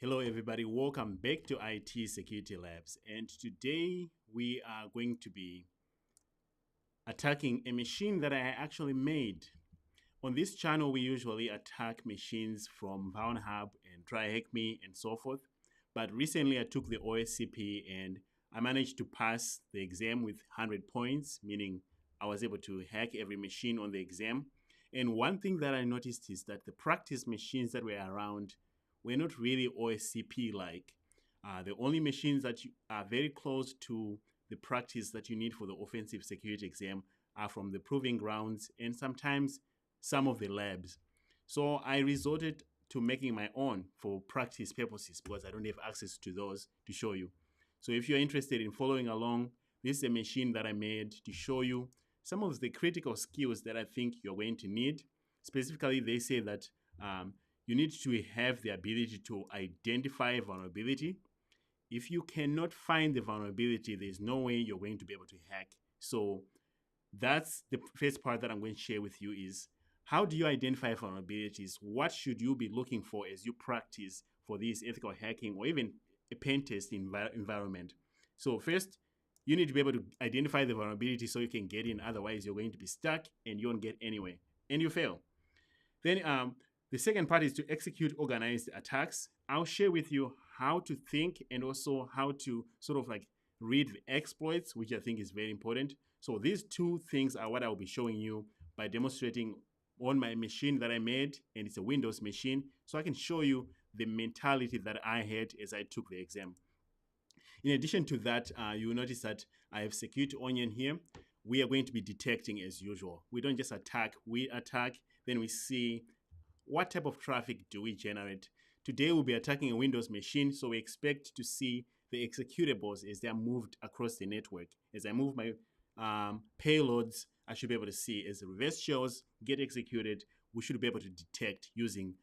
Hello everybody, welcome back to IT Security Labs, and today we are going to be attacking a machine that I actually made. On this channel we usually attack machines from VownHub and TryHackMe and so forth, but recently I took the OSCP and I managed to pass the exam with 100 points, meaning I was able to hack every machine on the exam. And one thing that I noticed is that the practice machines that were around were not really OSCP like. The only machines that are very close to the practice that you need for the offensive security exam are from the proving grounds and sometimes some of the labs. So I resorted to making my own for practice purposes because I don't have access to those to show you. So if you're interested in following along, this is a machine that I made to show you some of the critical skills that I think you're going to need. Specifically, they say that you need to have the ability to identify vulnerability. If you cannot find the vulnerability, there's no way you're going to be able to hack. So that's the first part that I'm going to share with you is how do you identify vulnerabilities? What should you be looking for as you practice for this ethical hacking or even a pen test environment? So first, you need to be able to identify the vulnerability so you can get in. Otherwise, you're going to be stuck and you won't get anywhere and you fail. Then the second part is to execute organized attacks. I'll share with you how to think and also how to sort of like read the exploits, which I think is very important. So these two things are what I'll be showing you by demonstrating on my machine that I made, and it's a Windows machine, so I can show you the mentality that I had as I took the exam. In addition to that, you will notice that I have Security Onion here. We are going to be detecting as usual. We don't just attack, we attack, then we see what type of traffic do we generate. Today we'll be attacking a Windows machine, so we expect to see the executables as they are moved across the network. As I move my payloads, I should be able to see as the reverse shells get executed, we should be able to detect using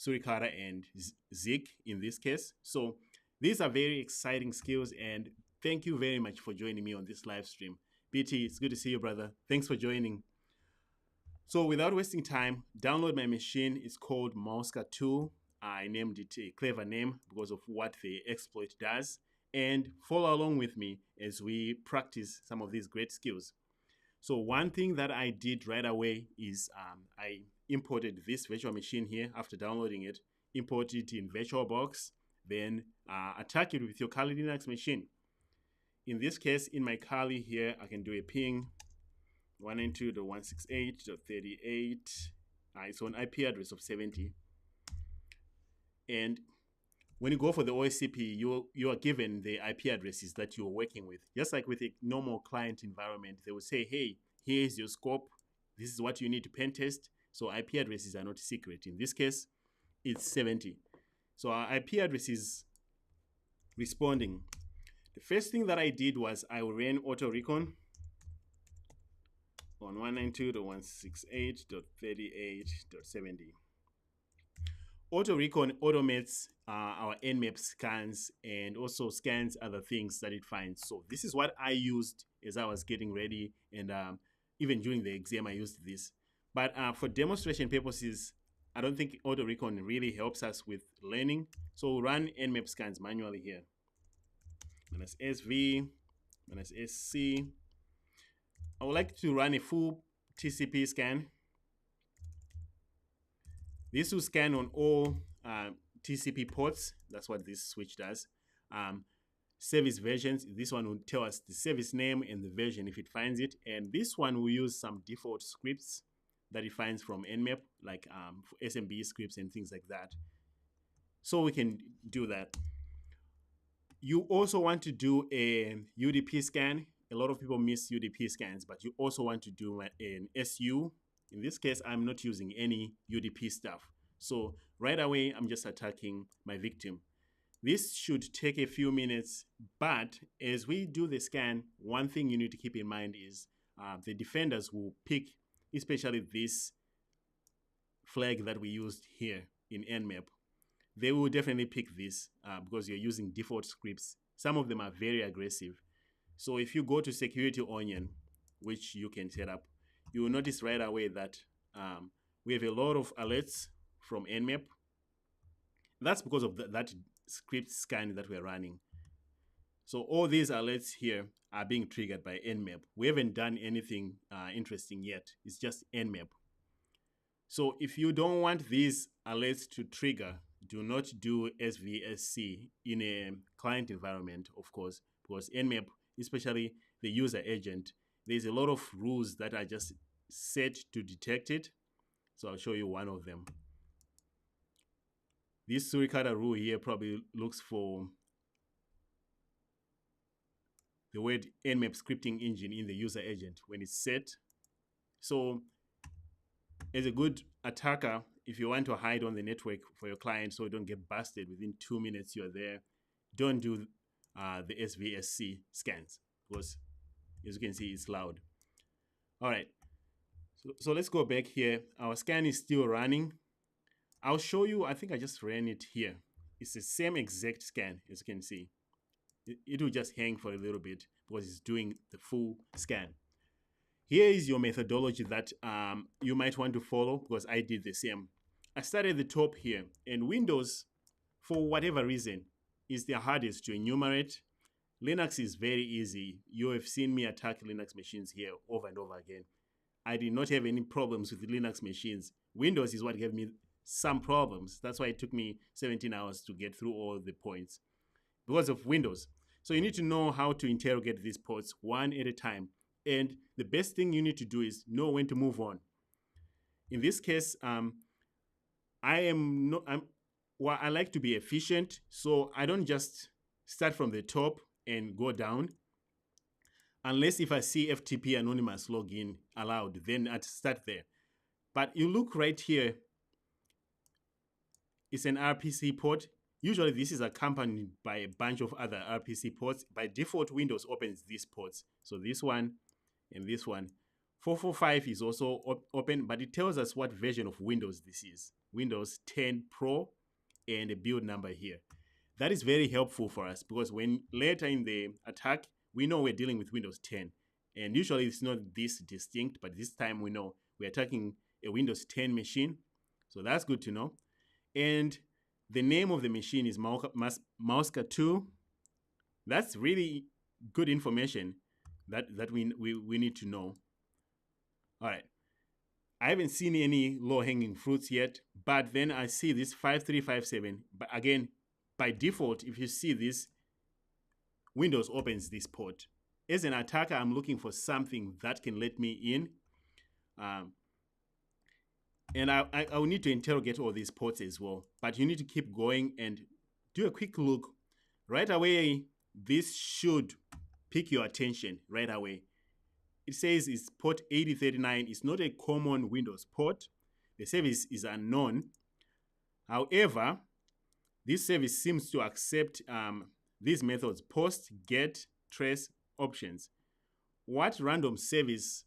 Suricata and Zik in this case. So these are very exciting skills, and thank you very much for joining me on this live stream. BT, it's good to see you, brother. Thanks for joining. So without wasting time, download my machine. It's called Mousekatool. I named it a clever name because of what the exploit does. And follow along with me as we practice some of these great skills. So one thing that I did right away is I imported this virtual machine here after downloading it, import it in VirtualBox, then attack it with your Kali Linux machine. In this case, in my Kali here, I can do a ping 192.168.38. It's an IP address of 70. And when you go for the OSCP, you are given the IP addresses that you're working with. Just like with a normal client environment, they will say, hey, here's your scope. This is what you need to pen test. So IP addresses are not secret. In this case, it's 70. So our IP address is responding. The first thing that I did was I ran auto recon on 192.168.38.70. Auto recon automates our nmap scans and also scans other things that it finds. So this is what I used as I was getting ready, and even during the exam I used this. But for demonstration purposes, I don't think auto recon really helps us with learning. So we'll run nmap scans manually here. -SV, -SC. I would like to run a full TCP scan. This will scan on all TCP ports. That's what this switch does. Service versions, this one will tell us the service name and the version if it finds it. And this one will use some default scripts that it finds from nmap, like SMB scripts and things like that. So we can do that. You also want to do a UDP scan. A lot of people miss UDP scans, but you also want to do an SU. In this case, I'm not using any UDP stuff. So right away, I'm just attacking my victim. This should take a few minutes, but as we do the scan, one thing you need to keep in mind is the defenders will pick, especially this flag that we used here in nmap. They will definitely pick this because you're using default scripts. Some of them are very aggressive. So if you go to Security Onion, which you can set up, you will notice right away that we have a lot of alerts from nmap. That's because of that script scan that we're running. So all these alerts here are being triggered by Nmap. We haven't done anything interesting yet. It's just Nmap. So if you don't want these alerts to trigger, do not do SVSC in a client environment, of course, because Nmap, especially the user agent, there's a lot of rules that are just set to detect it. So I'll show you one of them. This suricata rule here probably looks for the word Nmap scripting engine in the user agent when it's set. So as a good attacker, if you want to hide on the network for your client so you don't get busted within 2 minutes you're there, don't do the SVSC scans, because as you can see, it's loud. All right, so let's go back here. Our scan is still running. I'll show you, I think I just ran it here. It's the same exact scan, as you can see. It will just hang for a little bit because it's doing the full scan. Here is your methodology that you might want to follow, because I did the same. I started at the top here, and Windows, for whatever reason, is the hardest to enumerate. Linux is very easy. You have seen me attack Linux machines here over and over again. I did not have any problems with the Linux machines. Windows is what gave me some problems. That's why it took me 17 hours to get through all the points, because of Windows. So you need to know how to interrogate these ports one at a time. And the best thing you need to do is know when to move on. In this case, I like to be efficient, so I don't just start from the top and go down. Unless if I see FTP anonymous login allowed, then I'd start there. But you look right here, it's an RPC port. Usually this is accompanied by a bunch of other RPC ports. By default, Windows opens these ports. So this one and this one. 445 is also open, but it tells us what version of Windows this is. Windows 10 Pro and a build number here. That is very helpful for us, because when later in the attack, we know we're dealing with Windows 10. And usually it's not this distinct, but this time we know we're attacking a Windows 10 machine. So that's good to know. And the name of the machine is Mousekatool. That's really good information that we need to know. All right. I haven't seen any low-hanging fruits yet, but then I see this 5357. But again, by default, if you see this, Windows opens this port. As an attacker, I'm looking for something that can let me in. And I will need to interrogate all these ports as well. But you need to keep going and do a quick look. Right away, this should pique your attention right away. It says it's port 8039. It's not a common Windows port. The service is unknown. However, this service seems to accept these methods: post, get, trace, options. What random service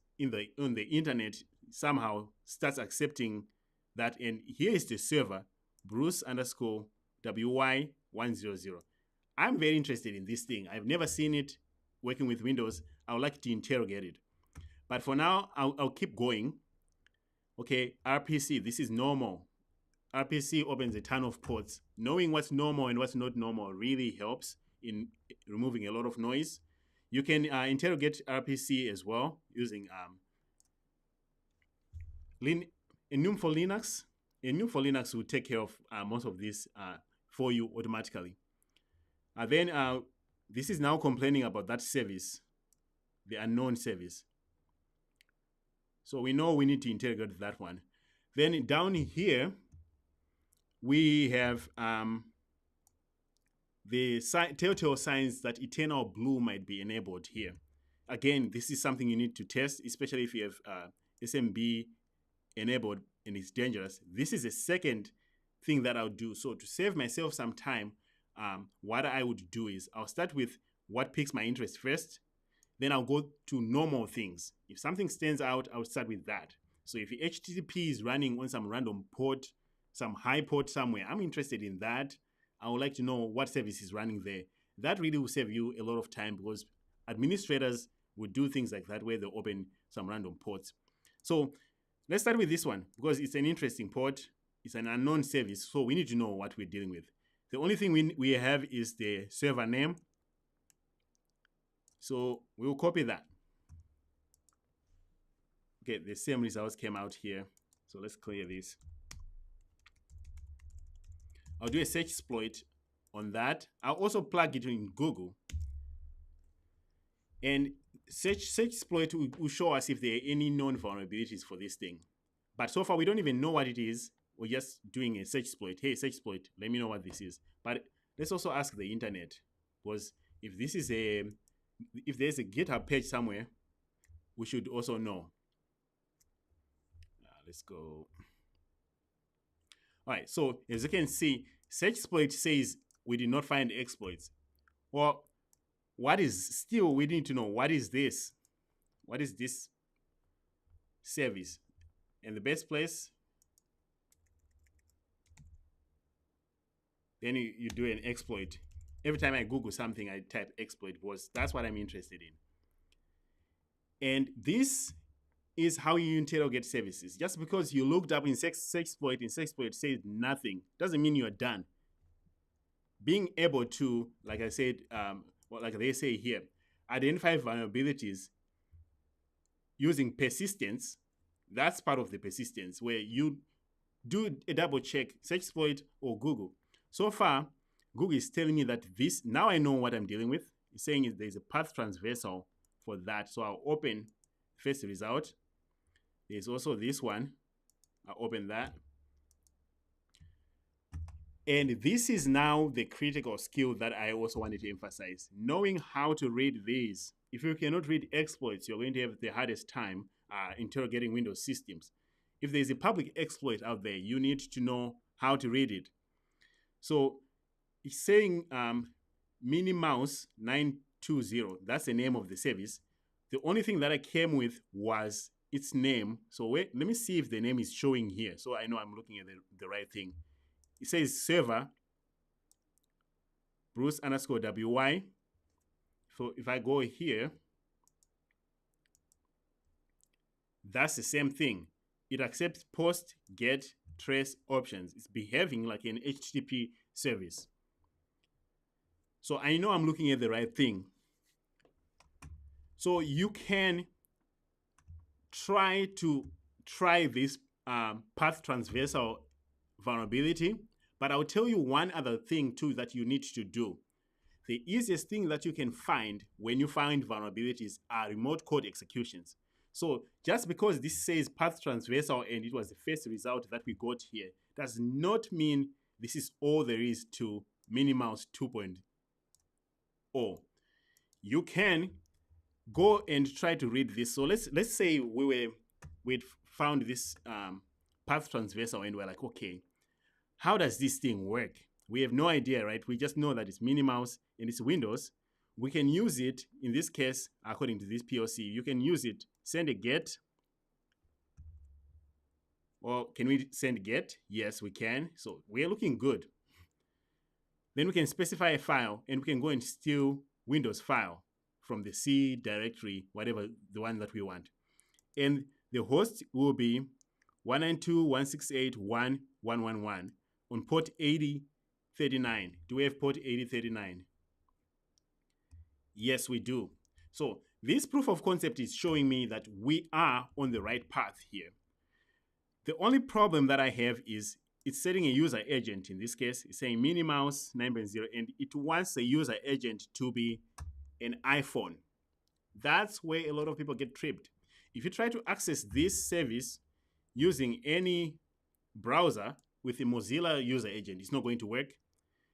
on the internet somehow starts accepting that? And here is the server, Bruce_WY100. I'm very interested in this thing. I've never seen it working with Windows. I would like to interrogate it. But for now, I'll keep going. Okay, RPC, this is normal. RPC opens a ton of ports. Knowing what's normal and what's not normal really helps in removing a lot of noise. You can interrogate RPC as well using Enum for Linux. Enum for Linux will take care of most of this for you automatically. Then this is now complaining about that service, the unknown service. So we know we need to interrogate that one. Then down here, we have the telltale signs that eternal blue might be enabled here. Again, this is something you need to test, especially if you have SMB enabled and it's dangerous. This is the second thing that I'll do. So to save myself some time, what I would do is I'll start with what piques my interest first. Then I'll go to normal things. If something stands out, I'll start with that. So if HTTP is running on some random port, some high port somewhere, I'm interested in that. I would like to know what service is running there. That really will save you a lot of time, because administrators would do things like that where they open some random ports. So let's start with this one, because it's an interesting port. it's an unknown service, so we need to know what we're dealing with. The only thing we have is the server name. So we'll copy that. Okay, the same results came out here. So let's clear this. I'll do a search exploit on that. I'll also plug it in Google. And search exploit will show us if there are any known vulnerabilities for this thing. But so far, we don't even know what it is. We're just doing a search exploit. Hey, search exploit, let me know what this is. But let's also ask the internet, because if there's a GitHub page somewhere, we should also know. Let's go. All right, so as you can see, search exploit says we did not find exploits. Well, what is still, we need to know, what is this? What is this service? And the best place, then you do an exploit. Every time I Google something, I type exploit, because that's what I'm interested in. And this is how you interrogate services. Just because you looked up in search exploit says nothing, doesn't mean you're done. Being able to, like I said, like they say here, identify vulnerabilities using persistence. That's part of the persistence, where you do a double check, search exploit or Google. So far, Google is telling me that this, now I know what I'm dealing with. It's saying there's a path transversal for that. So I'll open first result. There's also this one. I'll open that. And this is now the critical skill that I also wanted to emphasize. Knowing how to read these. If you cannot read exploits, you're going to have the hardest time interrogating Windows systems. If there's a public exploit out there, you need to know how to read it. So it's saying Mini Mouse 920. That's the name of the service. The only thing that I came with was its name. So wait, let me see if the name is showing here, so I know I'm looking at the right thing. It says server Bruce _ WY. So if I go here, that's the same thing. It accepts post, get, trace options. It's behaving like an HTTP service. So I know I'm looking at the right thing. So you can try this path transversal vulnerability, but I'll tell you one other thing too that you need to do. The easiest thing that you can find when you find vulnerabilities are remote code executions. So just because this says path transversal and it was the first result that we got here, does not mean this is all there is to Mini Mouse 2.0. You can go and try to read this. So let's say we'd found this path transversal and we're like, okay, how does this thing work? We have no idea, right? We just know that it's Mini Mouse and it's Windows. We can use it, in this case, according to this POC, you can use it, send a get. Or can we send get? Yes, we can. So we're looking good. Then we can specify a file and we can go and steal Windows file from the C directory, whatever, the one that we want. And the host will be 192.168.1.1.1 on port 8039. Do we have port 8039? Yes, we do. So this proof of concept is showing me that we are on the right path here. The only problem that I have is it's setting a user agent. In this case, it's saying Mini Mouse 9.0, and it wants the user agent to be an iPhone. That's where a lot of people get tripped. If you try to access this service using any browser with a Mozilla user agent, it's not going to work.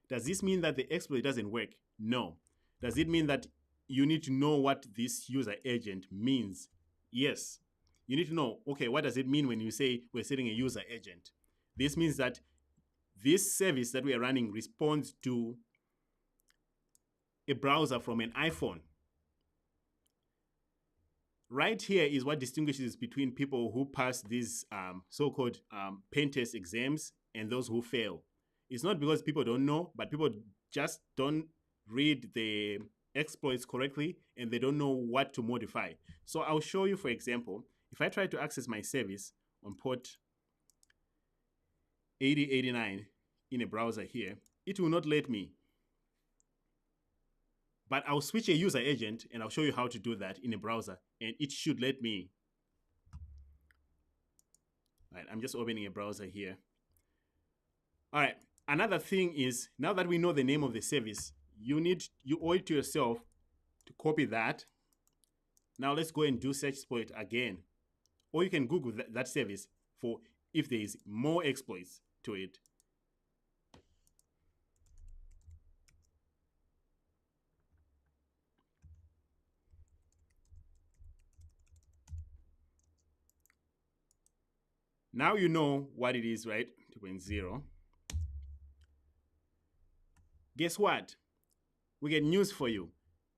Does this mean that the exploit doesn't work? No. Does it mean that you need to know what this user agent means? Yes. You need to know, okay, what does it mean when you say we're setting a user agent? This means that this service that we are running responds to a browser from an iPhone. Right here is what distinguishes between people who pass these so-called pentest exams and those who fail. It's not because people don't know, but people just don't read the exploits correctly and they don't know what to modify. So I'll show you, for example, if I try to access my service on port 8089 in a browser here, it will not let me. But I'll switch a user agent and I'll show you how to do that in a browser, and it should let me. All right, I'm just opening a browser here. All right, another thing is, now that we know the name of the service, you owe it to yourself to copy that. Now let's go and do search exploit again. Or you can Google that service for if there is more exploits to it. Now you know what it is, right? 2.0. Guess what? We get news for you.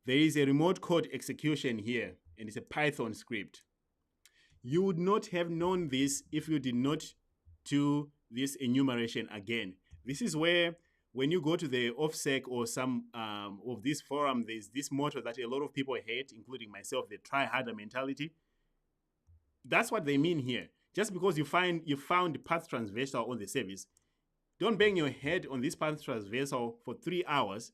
There is a remote code execution here, and it's a Python script. You would not have known this if you did not do this enumeration again. This is where, when you go to the OffSec or some of this forum, there's this motto that a lot of people hate, including myself, the try harder mentality. That's what they mean here. Just because you found path transversal on the service, don't bang your head on this path transversal for 3 hours.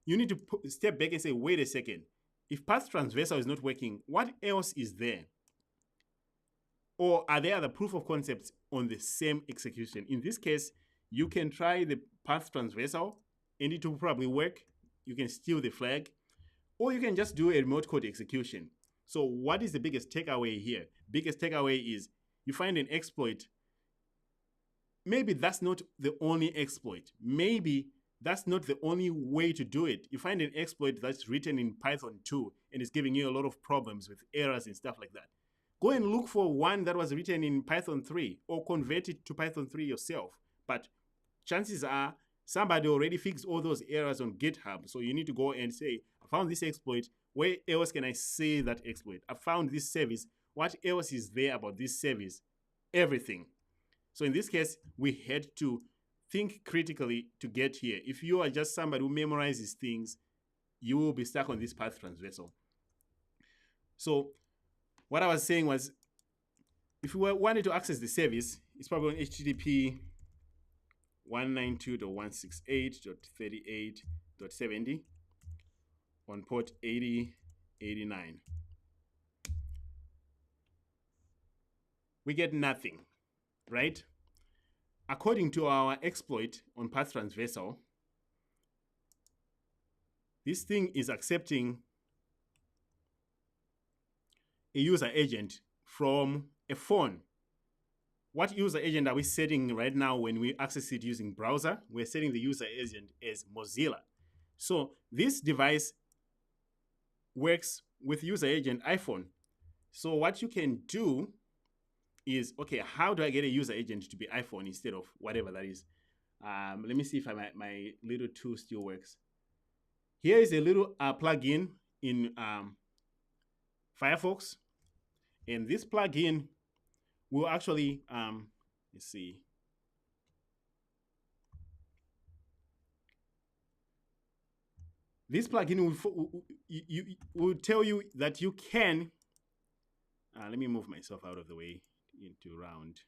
You need to step back and say, wait a second. If path transversal is not working, what else is there? Or are there other proof of concepts on the same execution? In this case, you can try the path transversal and it will probably work. You can steal the flag, or you can just do a remote code execution. So what is the biggest takeaway here? Biggest takeaway is you find an exploit. Maybe that's not the only exploit. Maybe that's not the only way to do it. You find an exploit that's written in Python 2 and is giving you a lot of problems with errors and stuff like that. Go and look for one that was written in Python 3 or convert it to Python 3 yourself. But chances are somebody already fixed all those errors on GitHub. So you need to go and say, I found this exploit. Where else can I see that exploit? I found this service. What else is there about this service? Everything. So in this case, we had to think critically to get here. If you are just somebody who memorizes things, you will be stuck on this path transversal. So what I was saying was, if you wanted to access the service, it's probably on HTTP 192.168.38.70 on port 8089. We get nothing, right? According to our exploit on path transversal, this thing is accepting a user agent from a phone. What user agent are we setting right now when we access it using browser? We're setting the user agent as Mozilla. So this device works with user agent iPhone. So what you can do is, okay, how do I get a user agent to be iPhone instead of whatever that is? Let me see if my little tool still works. Here is a little plugin in Firefox. And this plugin will actually, let's see. This plugin will tell you that you can, let me move myself out of the way into round.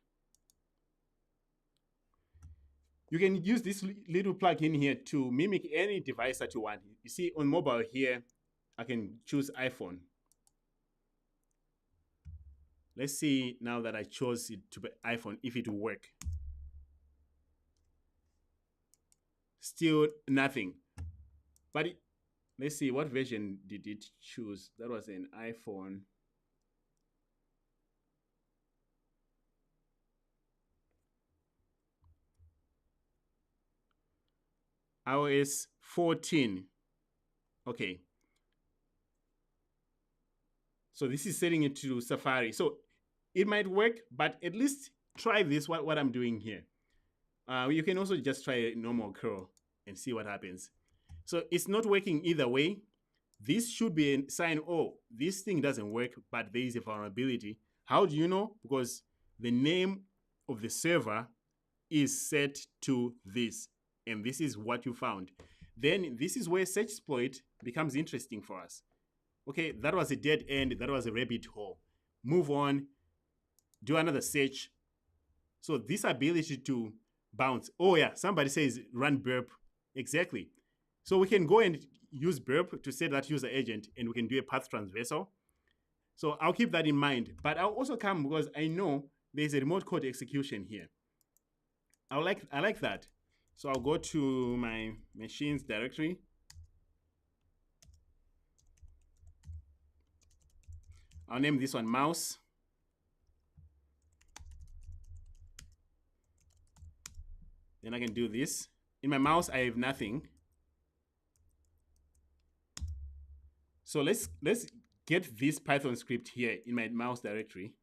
You can use this little plugin here to mimic any device that you want. You see on mobile here, I can choose iPhone. Let's see now that I chose it to be iPhone, if it will work. Still nothing. But let's see, what version did it choose? That was an iPhone. iOS 14. Okay. So this is setting it to Safari. So it might work, but at least try this, what I'm doing here. You can also just try a normal curl and see what happens. So it's not working either way. This should be a sign, oh, this thing doesn't work, but there is a vulnerability. How do you know? Because the name of the server is set to this, and this is what you found. Then this is where search exploit becomes interesting for us. Okay, that was a dead end. That was a rabbit hole. Move on, do another search. So this ability to bounce. Oh yeah, somebody says run burp. Exactly. So we can go and use burp to set that user agent, and we can do a path transversal. So I'll keep that in mind. But I'll also come because I know there's a remote code execution here. I like that. So I'll go to my machines directory. I'll name this one mouse. Then I can do this. In my mouse, I have nothing. So let's get this Python script here in my mouse directory.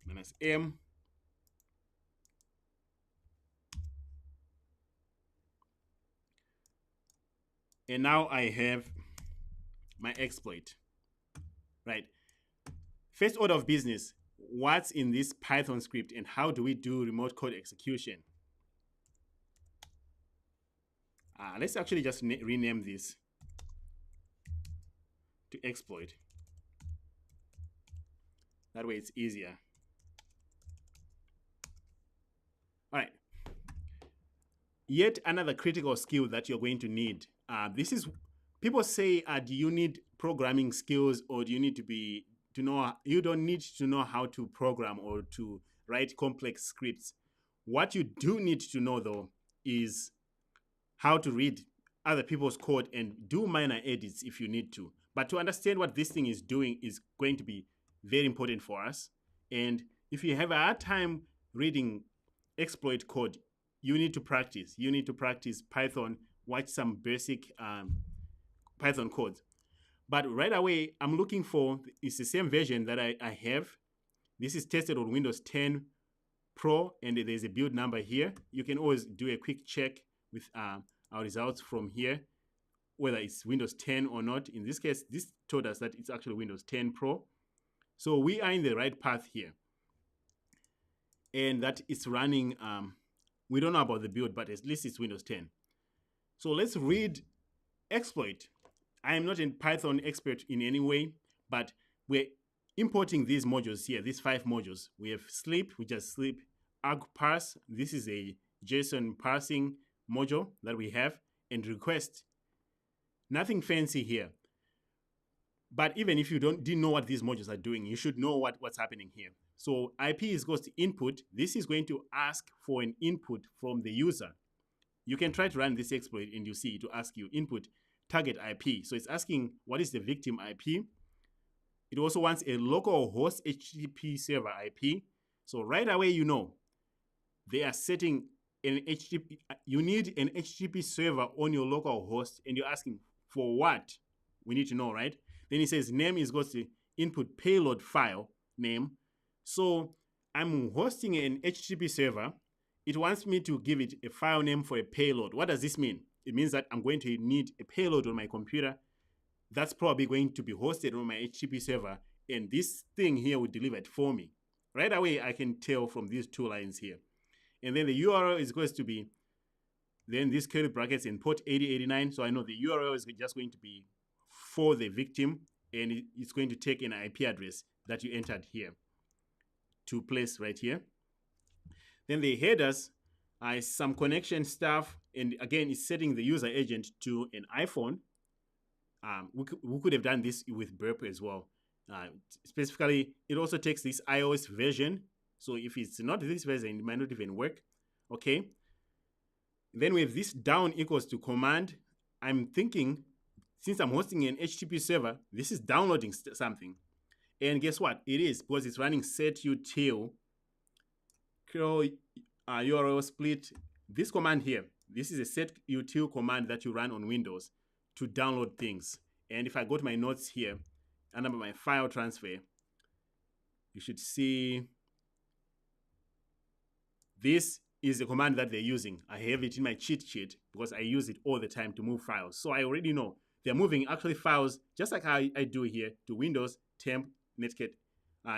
-m. And now I have my exploit, right? First order of business, what's in this Python script and how do we do remote code execution? Let's actually just rename this to exploit. That way it's easier. All right. Yet another critical skill that you're going to need. This is, people say, do you need programming skills, or do you need to know, you don't need to know how to program or to write complex scripts. What you do need to know though is how to read other people's code and do minor edits if you need to. But to understand what this thing is doing is going to be very important for us. And if you have a hard time reading exploit code, you need to practice. You need to practice Python, watch some basic Python codes. But right away, I'm looking for, it's the same version that I have. This is tested on Windows 10 Pro, and there's a build number here. You can always do a quick check with our results from here, whether it's Windows 10 or not. In this case, this told us that it's actually Windows 10 Pro. So we are in the right path here. And that it's running, we don't know about the build, but at least it's Windows 10. So let's read exploit. I am not a Python expert in any way, but we're importing these modules here, these 5 modules. We have sleep, which is sleep argparse. This is a JSON parsing module that we have, and request. Nothing fancy here. But even if you didn't know what these modules are doing, you should know what's happening here. So IP is equals to input. This is going to ask for an input from the user. You can try to run this exploit and you see it will ask you input target IP. So it's asking what is the victim IP. It also wants a local host HTTP server IP. So right away, you know, they are setting an HTTP, you need an HTTP server on your local host, and you're asking for what? We need to know, right? Then it says name is equals to input payload file name. So I'm hosting an HTTP server. It wants me to give it a file name for a payload. What does this mean? It means that I'm going to need a payload on my computer that's probably going to be hosted on my HTTP server, and this thing here will deliver it for me. Right away, I can tell from these 2 lines here. And then the URL is going to be, then these curly brackets in port 8089. So I know the URL is just going to be for the victim, and it's going to take an IP address that you entered here to place right here. Then the headers are some connection stuff, and again, it's setting the user agent to an iPhone. We could have done this with burp as well. Specifically, it also takes this iOS version. So if it's not this version, it might not even work. Okay. Then we have this down equals to command. I'm thinking, since I'm hosting an HTTP server, this is downloading something. And guess what? It is, because it's running setutil curl URL split. This command here, this is a setutil command that you run on Windows to download things. And if I go to my notes here, under my file transfer, you should see this is the command that they're using. I have it in my cheat sheet because I use it all the time to move files. So I already know they're moving actually files just like how I do here to Windows, temp, netcat.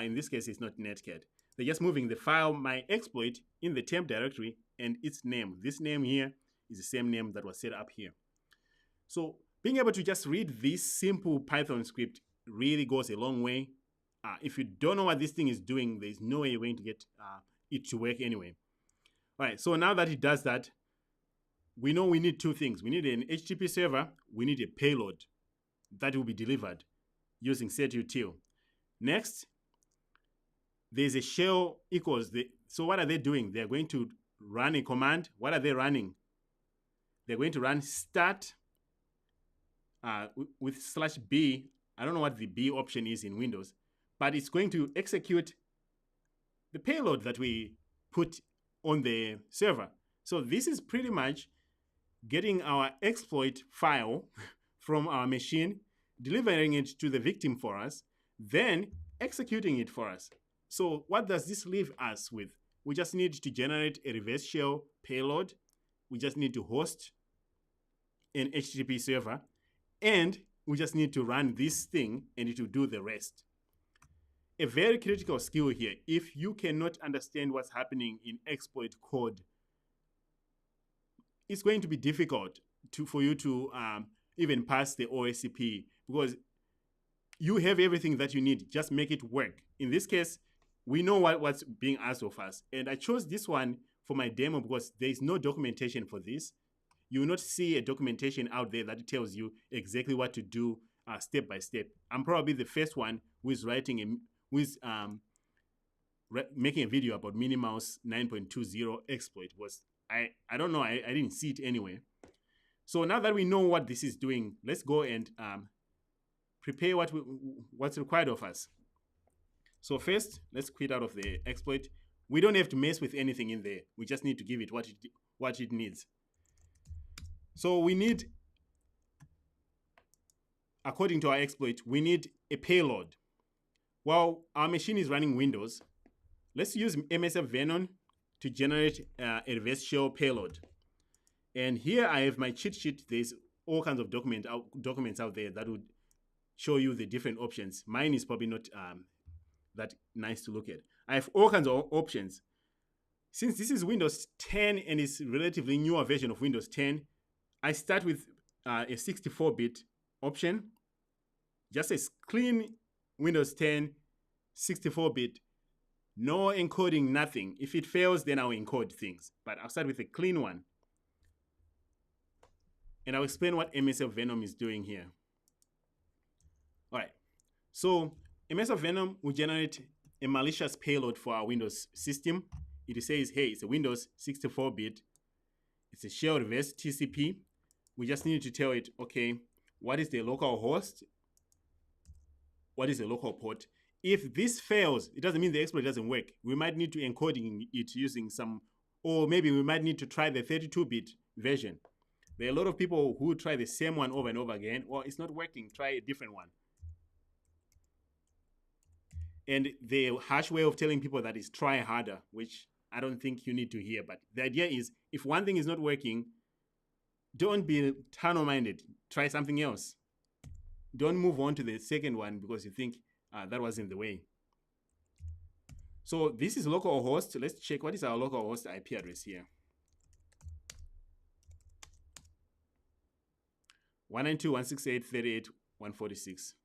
In this case, it's not netcat. They're just moving the file, my exploit, in the temp directory and its name. This name here is the same name that was set up here. So being able to just read this simple Python script really goes a long way. if you don't know what this thing is doing, there's no way you're going to get it to work anyway. All right, so now that it does that, we know we need two things. We need an HTTP server, we need a payload that will be delivered using setutil. Next, there's a shell equals so what are they doing? They're going to run a command. What are they running? They're going to run start with /b. I don't know what the B option is in Windows, but it's going to execute the payload that we put on the server. So this is pretty much getting our exploit file from our machine, delivering it to the victim for us, then executing it for us. So what does this leave us with? We just need to generate a reverse shell payload. We just need to host an HTTP server, and we just need to run this thing and it will do the rest. A very critical skill here. If you cannot understand what's happening in exploit code, it's going to be difficult for you to even pass the OSCP, because you have everything that you need. Just make it work. In this case, we know what's being asked of us. And I chose this one for my demo because there is no documentation for this. You will not see a documentation out there that tells you exactly what to do step by step. I'm probably the first one who is making a video about Minimouse 9.20 exploit. I don't know, I didn't see it anywhere. So now that we know what this is doing, let's go and prepare what's required of us. So first, let's quit out of the exploit. We don't have to mess with anything in there. We just need to give it what it needs. So we need, according to our exploit, we need a payload. While our machine is running Windows, let's use MSF Venom to generate a reverse shell payload. And here I have my cheat sheet. There's all kinds of documents out there that would show you the different options. Mine is probably not that nice to look at. I have all kinds of options. Since this is Windows 10 and it's a relatively newer version of Windows 10, I start with a 64-bit option, just a clean Windows 10 64-bit, no encoding, nothing. If it fails, then I'll encode things, but I'll start with a clean one. And I'll explain what MSF Venom is doing here. All right, so MSF Venom will generate a malicious payload for our Windows system. It says, hey, it's a Windows 64-bit. It's a shell reverse TCP. We just need to tell it, okay, what is the local host? What is the local port? If this fails, it doesn't mean the exploit doesn't work. We might need to encoding it using or maybe we might need to try the 32-bit version. There are a lot of people who try the same one over and over again. Well, it's not working. Try a different one. And the harsh way of telling people that is try harder, which I don't think you need to hear. But the idea is, if one thing is not working, don't be tunnel-minded. Try something else. Don't move on to the second one because you think that was in the way. So this is localhost. Let's check what is our localhost IP address here. 192.168.38.146.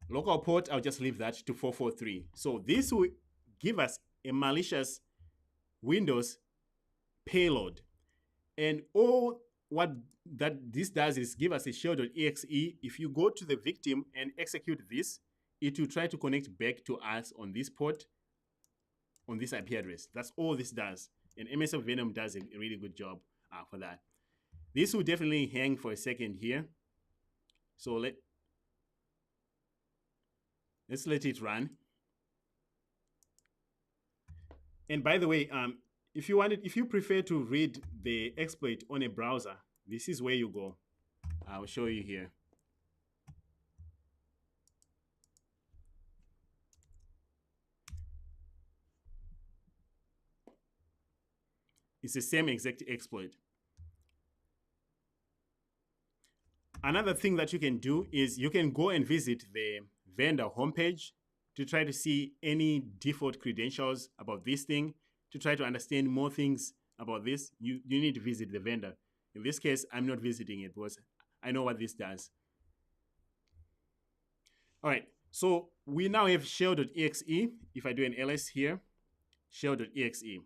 Local port, I'll just leave that to 443. So this will give us a malicious Windows payload. And all what this does is give us a shell.exe. If you go to the victim and execute this, it will try to connect back to us on this port, on this IP address. That's all this does. And MSF Venom does a really good job for that. This will definitely hang for a second here. So let's let it run. And by the way, if you prefer to read the exploit on a browser, this is where you go. I'll show you here. It's the same exact exploit. Another thing that you can do is you can go and visit the vendor homepage to try to see any default credentials about this thing, to try to understand more things about this. You need to visit the vendor. In this case, I'm not visiting it because I know what this does. All right, so we now have shell.exe. If I do an ls here, shell.exe.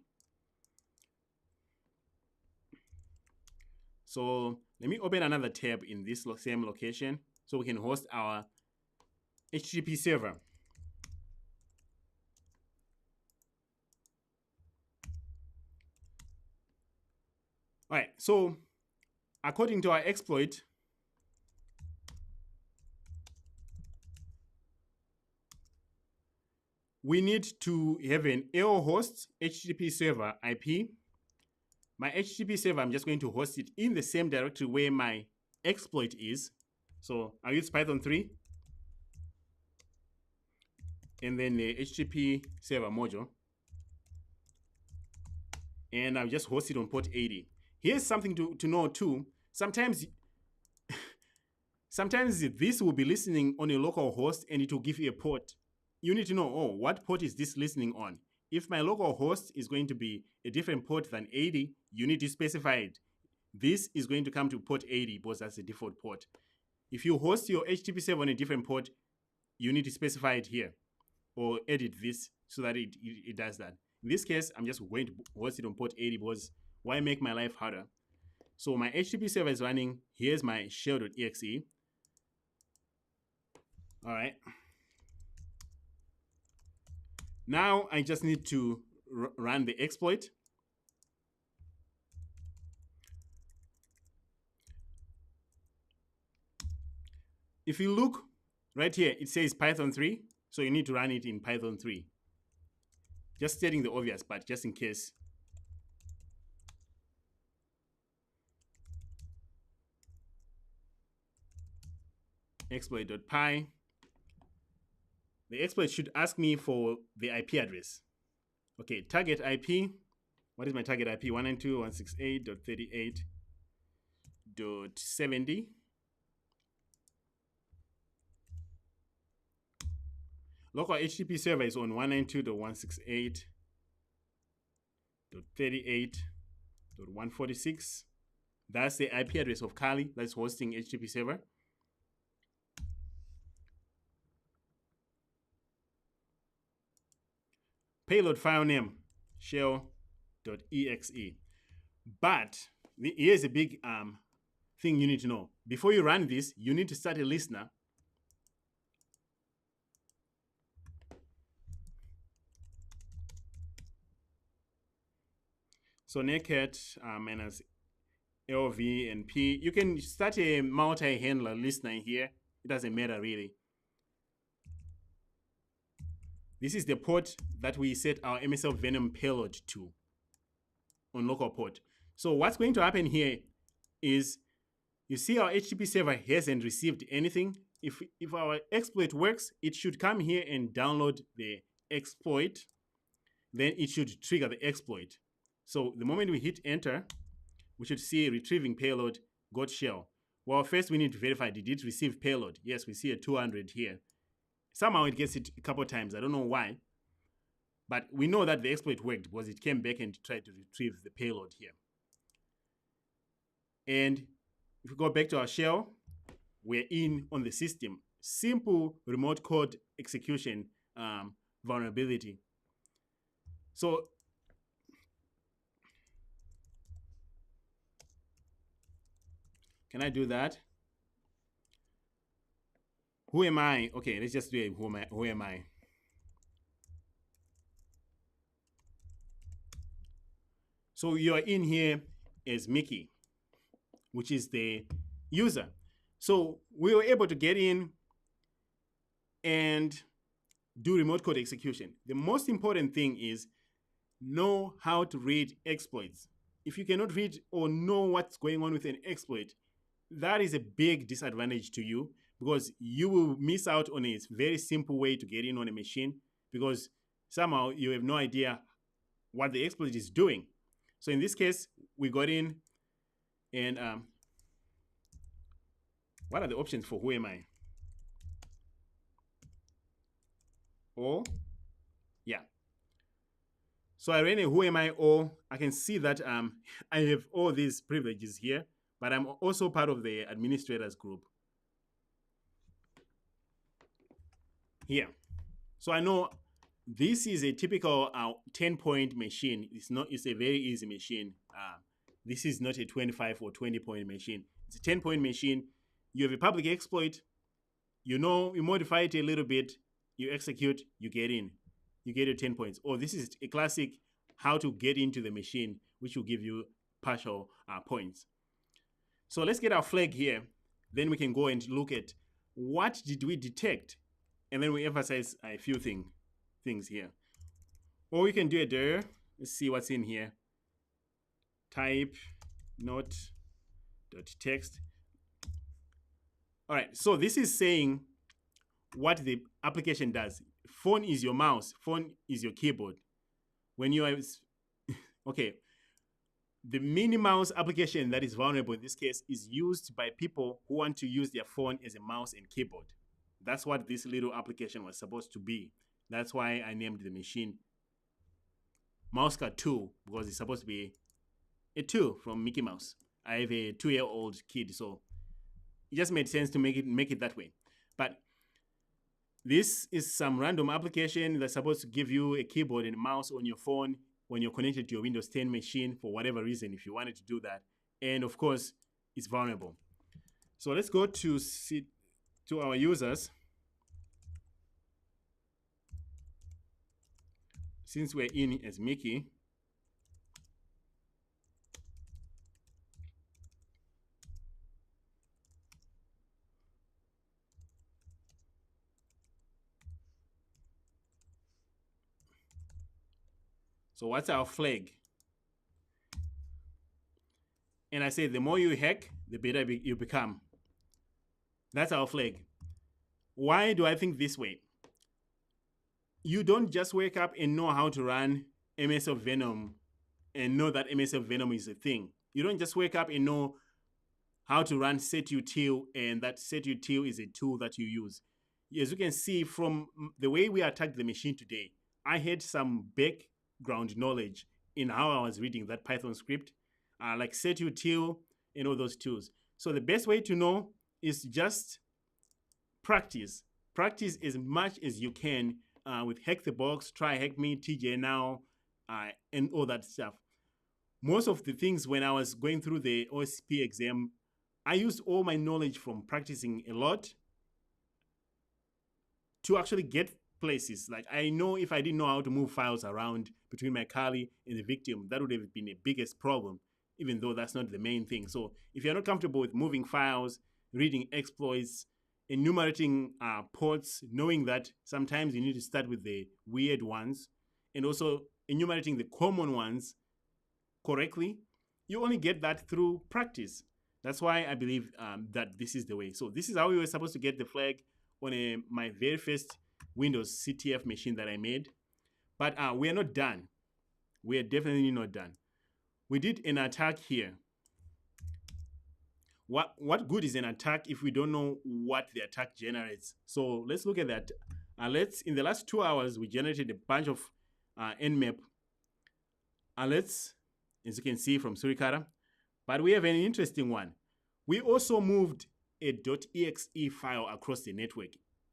So let me open another tab in this same location so we can host our HTTP server. All right, so according to our exploit, we need to have an AO host HTTP server IP. My HTTP server, I'm just going to host it in the same directory where my exploit is. So I'll use Python 3 and then the HTTP server module. And I'll just host it on port 80. Here's something to know too. Sometimes this will be listening on a local host and it will give you a port. You need to know, oh, what port is this listening on? If my local host is going to be a different port than 80, you need to specify it. This is going to come to port 80 because that's the default port. If you host your HTTP server on a different port, you need to specify it here or edit this so that it does that. In this case, I'm just going to host it on port 80 because why make my life harder? So my HTTP server is running. Here's my shell.exe. All right. Now I just need to run the exploit. If you look right here, it says Python 3. So you need to run it in Python 3. Just stating the obvious, but just in case. Exploit.py. The exploit should ask me for the IP address. Okay, target IP. What is my target IP? 192.168.38.70. Local HTTP server is on 192.168.38.146. That's the IP address of Kali that's hosting HTTP server. Payload file name, shell.exe. But here's a big thing you need to know. Before you run this, you need to start a listener. So naked minus LV and P. You can start a multi-handler listener here. It doesn't matter really. This is the port that we set our MSF Venom payload to on local port. So what's going to happen here is you see our HTTP server hasn't received anything. If our exploit works, it should come here and download the exploit. Then it should trigger the exploit. So the moment we hit enter, we should see retrieving payload got shell. Well, first we need to verify, did it receive payload? Yes, we see a 200 here. Somehow it gets it a couple times. I don't know why. But we know that the exploit worked because it came back and tried to retrieve the payload here. And if we go back to our shell, we're in on the system. Simple remote code execution vulnerability. So can I do that? Who am I? Okay, let's just do it. Who am I? So you're in here as Mickey, which is the user. So we were able to get in and do remote code execution. The most important thing is know how to read exploits. If you cannot read or know what's going on with an exploit, that is a big disadvantage to you because you will miss out on a very simple way to get in on a machine because somehow you have no idea what the exploit is doing. So in this case, we got in and what are the options for who am I? Or, yeah. So I ran a who am I or I can see that I have all these privileges here, but I'm also part of the administrators group. here. So I know this is a typical 10-point machine. It's a very easy machine. This is not a 25 or 20-point machine. It's a 10-point machine. You have a public exploit. You modify it a little bit, you execute, you get in. You get your 10 points. Or this is a classic how to get into the machine, which will give you partial points. So let's get our flag here. Then we can go and look at what did we detect. And then we emphasize a few things here. Or we can do it there. Let's see what's in here. Type note.text. All right, so this is saying what the application does. Phone is your mouse. Phone is your keyboard. When you are, okay, the mini mouse application that is vulnerable in this case is used by people who want to use their phone as a mouse and keyboard. That's what this little application was supposed to be. That's why I named the machine Mousekatool, because it's supposed to be a tool from Mickey Mouse. I have a 2-year-old kid, so it just made sense to make it that way. But this is some random application that's supposed to give you a keyboard and a mouse on your phone when you're connected to your Windows 10 machine for whatever reason, if you wanted to do that. And of course, it's vulnerable. So let's go to our users. Since we're in as Mickey, so what's our flag? And I say the more you hack, the better you become. That's our flag. Why do I think this way? You don't just wake up and know how to run MSF Venom and know that MSF Venom is a thing. You don't just wake up and know how to run setutil and that setutil is a tool that you use. As you can see from the way we attacked the machine today, I had some background knowledge in how I was reading that Python script, like setutil and all those tools. So the best way to know is just practice. Practice as much as you can with Hack the Box, Try Hack Me, TJ Now, and all that stuff. Most of the things when I was going through the OSCP exam, I used all my knowledge from practicing a lot to actually get places. Like I know if I didn't know how to move files around between my Kali and the victim, that would have been the biggest problem, even though that's not the main thing. So if you're not comfortable with moving files, reading exploits, enumerating ports, knowing that sometimes you need to start with the weird ones, and also enumerating the common ones correctly, you only get that through practice. That's why I believe that this is the way. So this is how we were supposed to get the flag on my very first Windows CTF machine that I made. But we are not done. We are definitely not done. We did an attack here. What good is an attack if we don't know what the attack generates? So let's look at that. In the last 2 hours, we generated a bunch of nmap alerts, as you can see from Surikata. But we have an interesting one. We also moved a .exe file across the network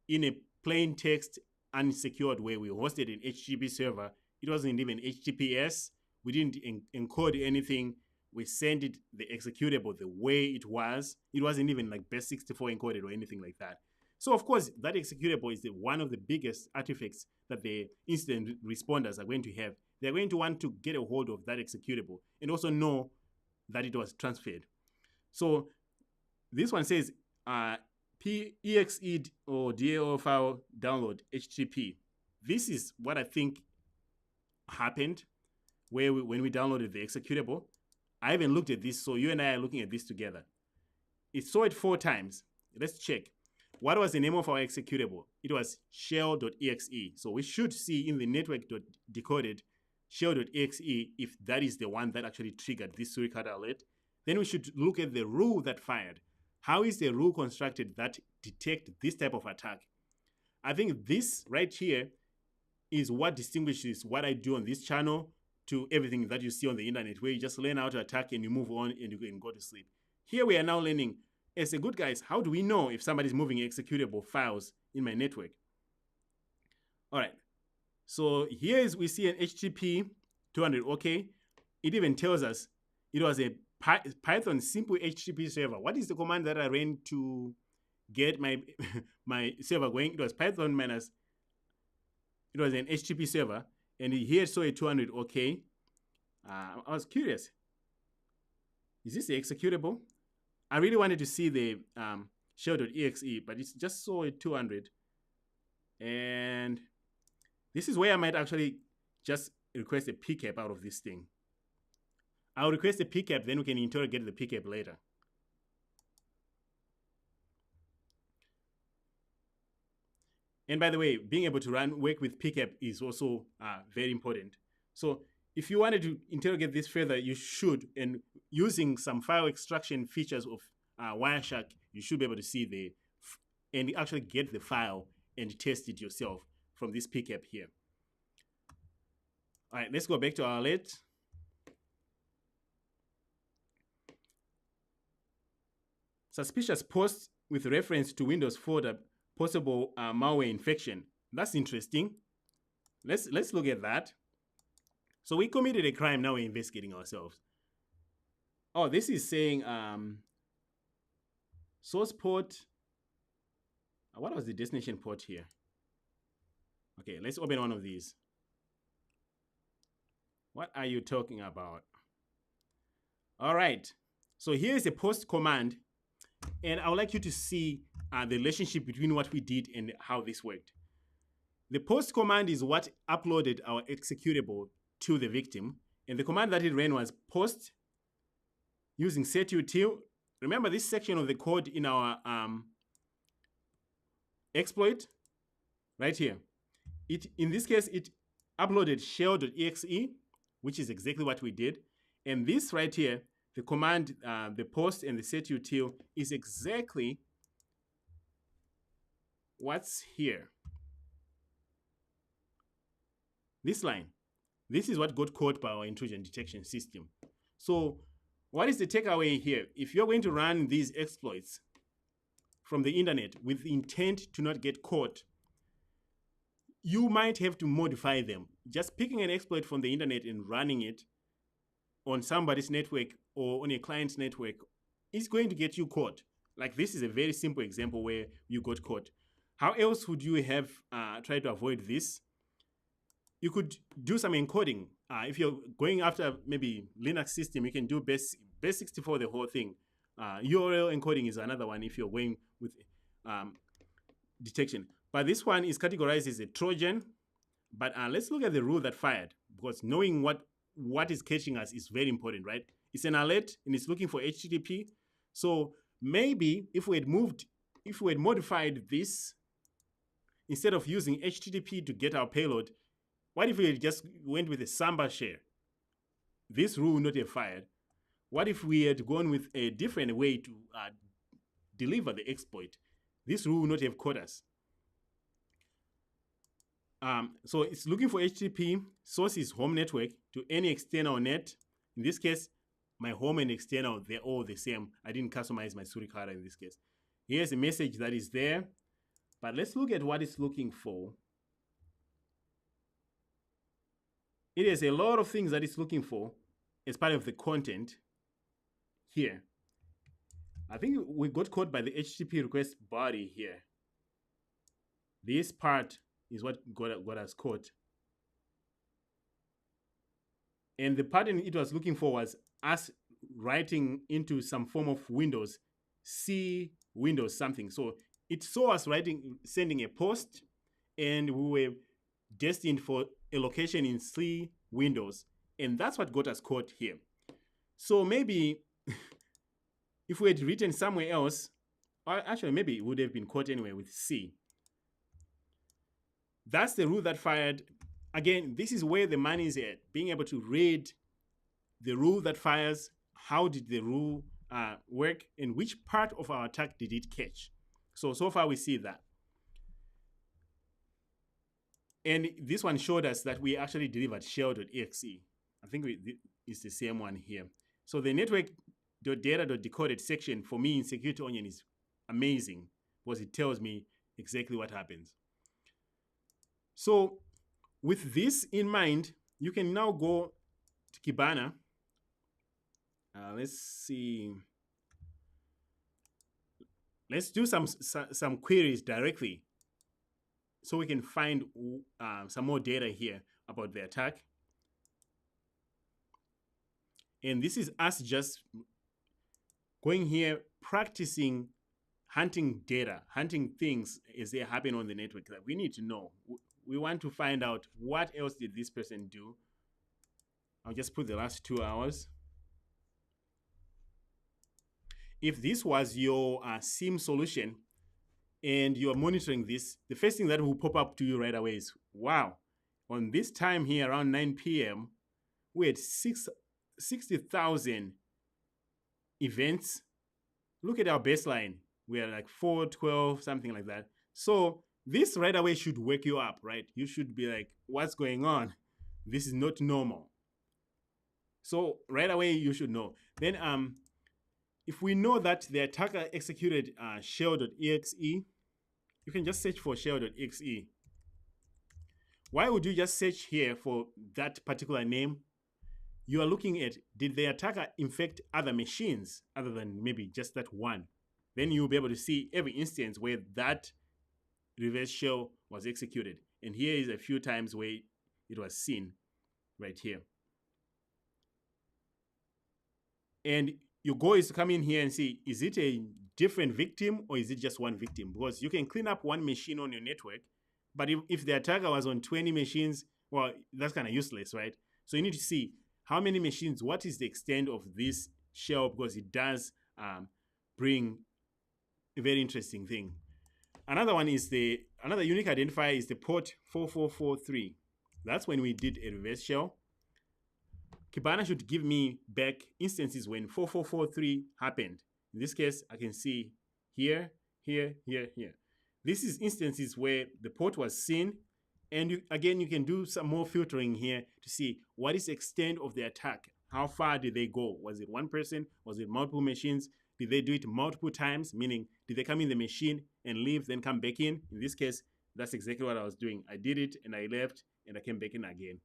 in a plain text unsecured way. We hosted an HTTP server. It wasn't even HTTPS. We didn't encode anything. We sent it the executable the way it was. It wasn't even like base64 encoded or anything like that. So of course, that executable is one of the biggest artifacts that the incident responders are going to have. They're going to want to get a hold of that executable and also know that it was transferred. So this one says exe or DAO file download HTTP. This is what I think happened when we downloaded the executable. I haven't looked at this, so you and I are looking at this together. It saw it 4 times. Let's check. What was the name of our executable? It was shell.exe. So we should see in the network.decoded shell.exe if that is the one that actually triggered this Surikata alert. Then we should look at the rule that fired. How is the rule constructed that detect this type of attack? I think this right here is what distinguishes what I do on this channel to everything that you see on the internet, where you just learn how to attack and you move on and you can go to sleep. Here we are now learning, as a good guys, how do we know if somebody's moving executable files in my network? All right. So here is we see an HTTP 200 OK. It even tells us it was a Python simple HTTP server. What is the command that I ran to get my my server going? It was Python minus. It was an HTTP server, and here saw a 200 OK. I was curious. Is this executable? I really wanted to see the shell.exe, but it's just saw a 200. And this is where I might actually just request a Pcap out of this thing. I'll request a Pcap, then we can interrogate the Pcap later. And by the way, being able to work with Pcap is also very important. So if you wanted to interrogate this further, you should, and using some file extraction features of Wireshark, you should be able to see and actually get the file and test it yourself from this Pcap here. All right, let's go back to our alert. Suspicious post with reference to Windows folder, possible malware infection. That's interesting. Let's look at that. So we committed a crime, now we're investigating ourselves. Oh, this is saying source port. What was the destination port here? Okay, let's open one of these. What are you talking about? All right, so here's a post command, and I would like you to see the relationship between what we did and how this worked. The post command is what uploaded our executable to the victim, and the command that it ran was post using setutil. Remember this section of the code in our exploit right here. In this case, it uploaded shell.exe, which is exactly what we did. And this right here, the command, the post and the setutil is exactly what's here. This line. This is what got caught by our intrusion detection system. So what is the takeaway here? If you're going to run these exploits from the internet with the intent to not get caught, you might have to modify them. Just picking an exploit from the internet and running it on somebody's network or on a client's network is going to get you caught. Like this is a very simple example where you got caught. How else would you have tried to avoid this? You could do some encoding. If you're going after maybe Linux system, you can do base64 the whole thing. URL encoding is another one if you're going with detection. But this one is categorized as a Trojan. But let's look at the rule that fired, because knowing what is catching us is very important, right? It's an alert and it's looking for HTTP. So maybe if we had modified this, instead of using HTTP to get our payload, what if we had just went with a Samba share? This rule would not have fired. What if we had gone with a different way to deliver the exploit? This rule would not have caught us. So it's looking for HTTP. Source is home network to any external net. In this case, my home and external, they're all the same. I didn't customize my suricata in this case. Here's a message that is there. But let's look at what it's looking for. It has a lot of things that it's looking for as part of the content here. I think we got caught by the HTTP request body here. This part is what got us caught. And the pattern it was looking for was us writing into some form of Windows, C Windows something. So it saw us sending a post, and we were destined for a location in C Windows. And that's what got us caught here. So maybe if we had written somewhere else, or actually maybe it would have been caught anyway with C. That's the rule that fired. Again, this is where the money is at, being able to read the rule that fires, how did the rule work, and which part of our attack did it catch. So far we see that. And this one showed us that we actually delivered shell.exe. I think it's the same one here. So the network.data.decoded section for me in Security Onion is amazing because it tells me exactly what happens. So with this in mind, you can now go to Kibana. Let's see. Let's do some queries directly so we can find some more data here about the attack. And this is us just going here, practicing hunting data, hunting things as they happen on the network that we need to know. We want to find out what else did this person do. I'll just put the last 2 hours. If this was your SIM solution and you're monitoring this, the first thing that will pop up to you right away is, wow, on this time here around 9 p.m., we had 60,000 events. Look at our baseline. We are like 412, something like that. So this right away should wake you up, right? You should be like, what's going on? This is not normal. So right away, you should know. Then if we know that the attacker executed shell.exe, you can just search for shell.exe. Why would you just search here for that particular name? You are looking at, did the attacker infect other machines other than maybe just that one? Then you'll be able to see every instance where that reverse shell was executed. And here is a few times where it was seen right here. And your goal is to come in here and see, is it a different victim or is it just one victim? Because you can clean up one machine on your network, but if the attacker was on 20 machines, well, that's kind of useless, right? So you need to see how many machines, what is the extent of this shell, because it does bring a very interesting thing. Another one is another unique identifier is the port 4443. That's when we did a reverse shell. Kibana should give me back instances when 4443 happened. In this case, I can see here, here, here, here. This is instances where the port was seen. And again, you can do some more filtering here to see what is the extent of the attack. How far did they go? Was it one person? Was it multiple machines? Did they do it multiple times? Meaning, did they come in the machine and leave, then come back in? In this case, that's exactly what I was doing. I did it and I left and I came back in again.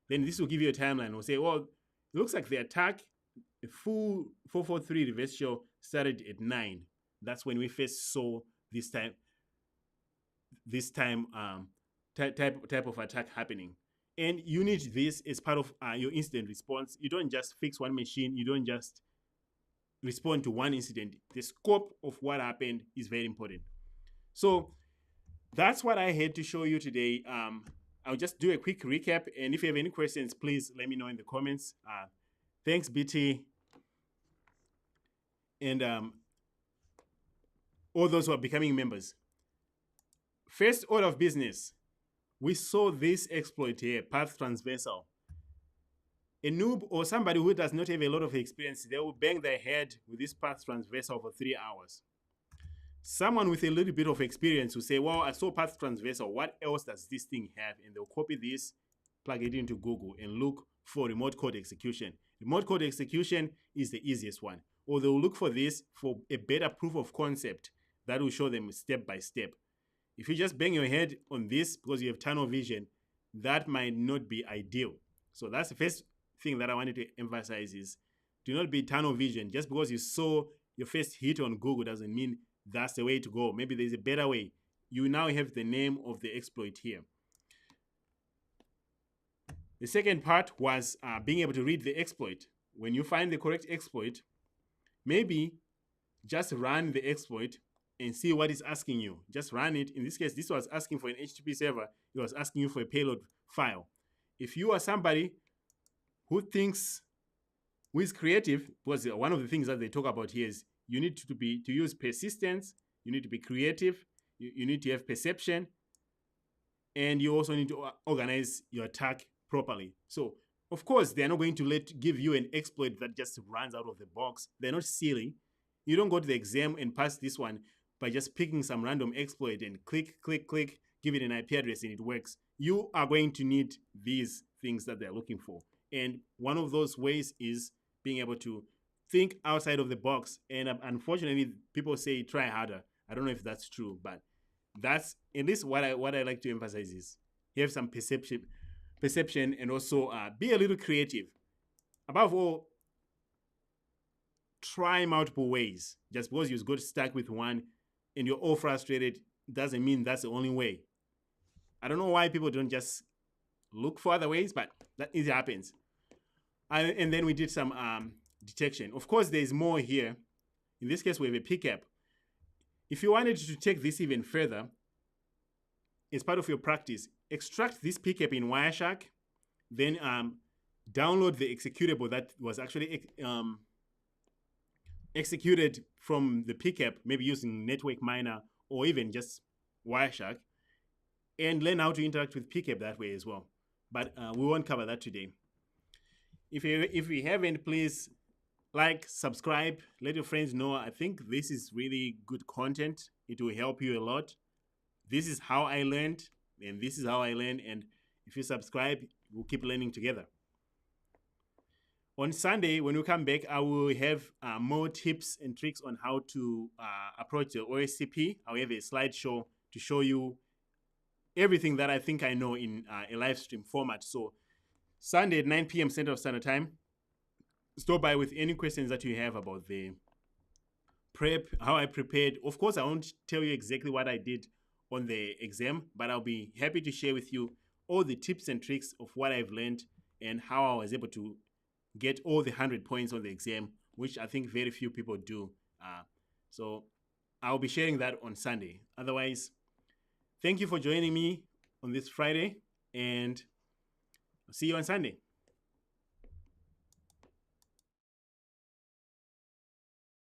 Then this will give you a timeline. We'll say, well, it looks like the attack, the full 443 reverse shell started at 9. That's when we first saw this type of attack happening. And you need this as part of your incident response. You don't just fix one machine. You don't just respond to one incident. The scope of what happened is very important. So that's what I had to show you today. I'll just do a quick recap. And if you have any questions, please let me know in the comments. Thanks, BT. And all those who are becoming members. First order of business. We saw this exploit here, path transversal. A noob or somebody who does not have a lot of experience, they will bang their head with this path transversal for 3 hours. Someone with a little bit of experience will say, well, I saw path transversal. What else does this thing have? And they'll copy this, plug it into Google, and look for remote code execution. Remote code execution is the easiest one. Or they'll look for this for a better proof of concept that will show them step by step. If you just bang your head on this because you have tunnel vision, that might not be ideal. So that's the first thing that I wanted to emphasize is do not be tunnel vision. Just because you saw your first hit on Google doesn't mean that's the way to go. Maybe there's a better way. You now have the name of the exploit here. The second part was being able to read the exploit. When you find the correct exploit, maybe just run the exploit and see what it's asking you. Just run it. In this case, this was asking for an HTTP server. It was asking you for a payload file. If you are somebody who is creative, because one of the things that they talk about here is you need to use persistence, you need to be creative, you need to have perception, and you also need to organize your attack properly. So, of course, they're not going to give you an exploit that just runs out of the box. They're not silly. You don't go to the exam and pass this one by just picking some random exploit and click, click, click, give it an IP address and it works. You are going to need these things that they're looking for. And one of those ways is being able to think outside of the box. And unfortunately, people say try harder. I don't know if that's true, but that's at least what I like to emphasize is have some perception, and also be a little creative. Above all, try multiple ways. Just because you got stuck with one and you're all frustrated doesn't mean that's the only way. I don't know why people don't just look for other ways, but it happens. And then we did some detection. Of course, there's more here. In this case, we have a Pcap. If you wanted to take this even further, as part of your practice, extract this Pcap in Wireshark, then download the executable that was actually executed from the Pcap, maybe using Network Miner or even just Wireshark, and learn how to interact with Pcap that way as well. But we won't cover that today. If you haven't, please like, subscribe, let your friends know. I think this is really good content. It will help you a lot. This is how I learned, and this is how I learn. And if you subscribe, we'll keep learning together. On Sunday, when we come back, I will have more tips and tricks on how to approach the OSCP. I'll have a slideshow to show you everything that I think I know in a live stream format. So Sunday at 9 p.m. Central Standard Time, stop by with any questions that you have about the prep, how I prepared. Of course, I won't tell you exactly what I did on the exam, but I'll be happy to share with you all the tips and tricks of what I've learned and how I was able to get all the 100 points on the exam, which I think very few people do. So I'll be sharing that on Sunday. Otherwise, thank you for joining me on this Friday, and I'll see you on Sunday.